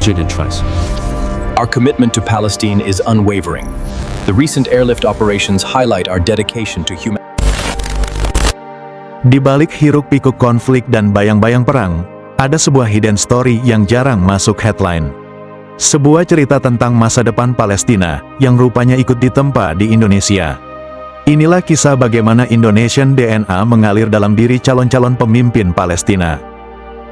strategic interests. Our commitment to Palestine is unwavering. The recent airlift operations highlight our dedication to humanity. Di balik hiruk-pikuk konflik dan bayang-bayang perang, ada sebuah hidden story yang jarang masuk headline. Sebuah cerita tentang masa depan Palestina yang rupanya ikut ditempa di Indonesia. Inilah kisah bagaimana Indonesian DNA mengalir dalam diri calon-calon pemimpin Palestina.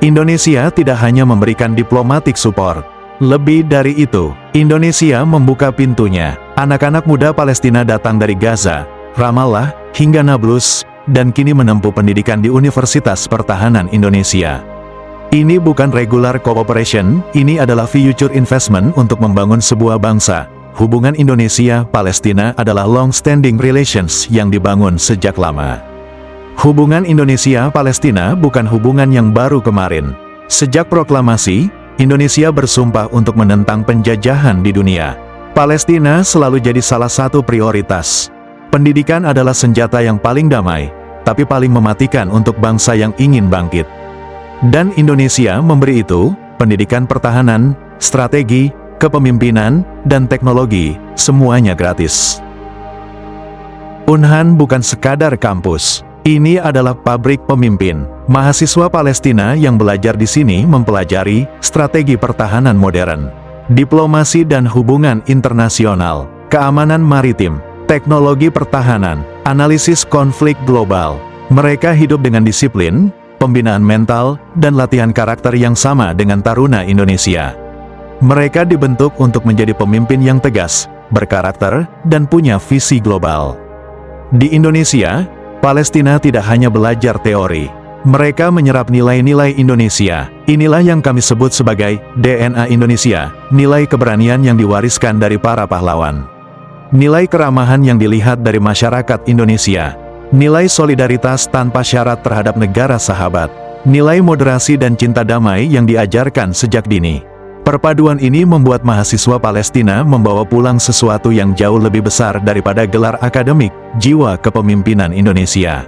Indonesia tidak hanya memberikan diplomatic support. Lebih dari itu, Indonesia membuka pintunya. Anak-anak muda Palestina datang dari Gaza, Ramallah, hingga Nablus, dan kini menempuh pendidikan di Universitas Pertahanan Indonesia. Ini bukan regular cooperation, ini adalah future investment untuk membangun sebuah bangsa. Hubungan Indonesia-Palestina adalah long-standing relations yang dibangun sejak lama. Hubungan Indonesia-Palestina bukan hubungan yang baru kemarin. Sejak proklamasi, Indonesia bersumpah untuk menentang penjajahan di dunia. Palestina selalu jadi salah satu prioritas. Pendidikan adalah senjata yang paling damai, tapi paling mematikan untuk bangsa yang ingin bangkit. Dan Indonesia memberi itu, pendidikan pertahanan, strategi, kepemimpinan, dan teknologi, semuanya gratis. Unhan bukan sekadar kampus. Ini adalah pabrik pemimpin. Mahasiswa Palestina yang belajar di sini mempelajari strategi pertahanan modern, diplomasi dan hubungan internasional, keamanan maritim, teknologi pertahanan, analisis konflik global. Mereka hidup dengan disiplin, pembinaan mental, dan latihan karakter yang sama dengan taruna Indonesia. Mereka dibentuk untuk menjadi pemimpin yang tegas, berkarakter, dan punya visi global. Di Indonesia, Palestina tidak hanya belajar teori. Mereka menyerap nilai-nilai Indonesia. Inilah yang kami sebut sebagai DNA Indonesia, nilai keberanian yang diwariskan dari para pahlawan. Nilai keramahan yang dilihat dari masyarakat Indonesia. Nilai solidaritas tanpa syarat terhadap negara sahabat. Nilai moderasi dan cinta damai yang diajarkan sejak dini. Perpaduan ini membuat mahasiswa Palestina membawa pulang sesuatu yang jauh lebih besar daripada gelar akademik, jiwa kepemimpinan Indonesia.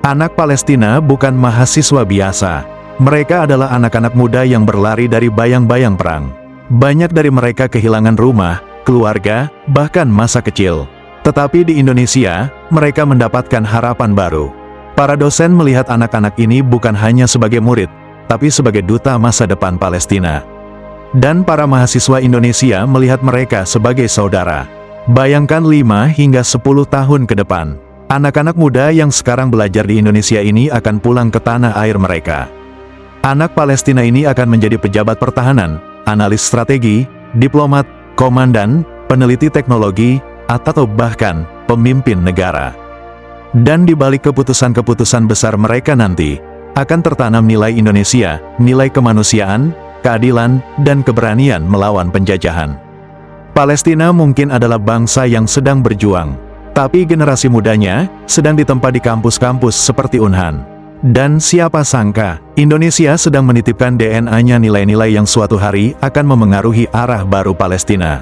Anak Palestina bukan mahasiswa biasa. Mereka adalah anak-anak muda yang berlari dari bayang-bayang perang. Banyak dari mereka kehilangan rumah, keluarga, bahkan masa kecil. Tetapi di Indonesia, mereka mendapatkan harapan baru. Para dosen melihat anak-anak ini bukan hanya sebagai murid, tapi sebagai duta masa depan Palestina. Dan para mahasiswa Indonesia melihat mereka sebagai saudara. Bayangkan 5 hingga 10 tahun ke depan, anak-anak muda yang sekarang belajar di Indonesia ini akan pulang ke tanah air mereka. Anak Palestina ini akan menjadi pejabat pertahanan, analis strategi, diplomat, komandan, peneliti teknologi, atau bahkan pemimpin negara. Dan di balik keputusan-keputusan besar mereka nanti, akan tertanam nilai Indonesia, nilai kemanusiaan, keadilan, dan keberanian melawan penjajahan. Palestina mungkin adalah bangsa yang sedang berjuang, tapi generasi mudanya sedang ditempa di kampus-kampus seperti Unhan. Dan siapa sangka, Indonesia sedang menitipkan DNA-nya nilai-nilai yang suatu hari akan memengaruhi arah baru Palestina.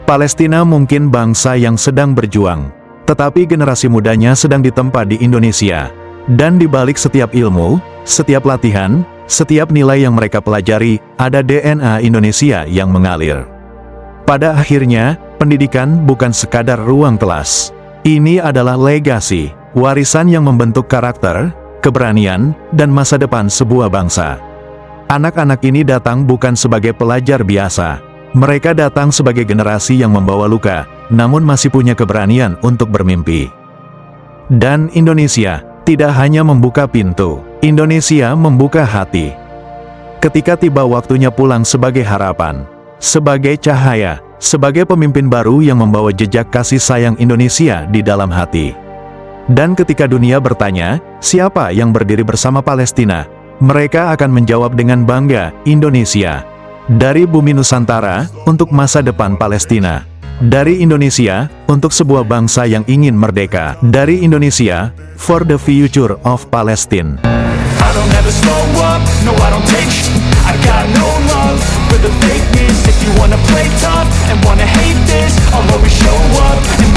Palestina mungkin bangsa yang sedang berjuang, tetapi generasi mudanya sedang ditempa di Indonesia. Dan di balik setiap ilmu, setiap latihan, setiap nilai yang mereka pelajari, ada DNA Indonesia yang mengalir. Pada akhirnya, pendidikan bukan sekadar ruang kelas. Ini adalah legasi, warisan yang membentuk karakter, keberanian, dan masa depan sebuah bangsa. Anak-anak ini datang bukan sebagai pelajar biasa. Mereka datang sebagai generasi yang membawa luka, namun masih punya keberanian untuk bermimpi. Dan Indonesia tidak hanya membuka pintu, Indonesia membuka hati. Ketika tiba waktunya pulang sebagai harapan, sebagai cahaya, sebagai pemimpin baru yang membawa jejak kasih sayang Indonesia di dalam hati. Dan ketika dunia bertanya, siapa yang berdiri bersama Palestina? Mereka akan menjawab dengan bangga, Indonesia. Dari bumi Nusantara, untuk masa depan Palestina. Dari Indonesia, untuk sebuah bangsa yang ingin merdeka. Dari Indonesia, for the future of Palestine. I don't ever slow up, no I don't take sh**. I got no love for the fakeness. If you wanna play tough and wanna hate this, I'll always show up and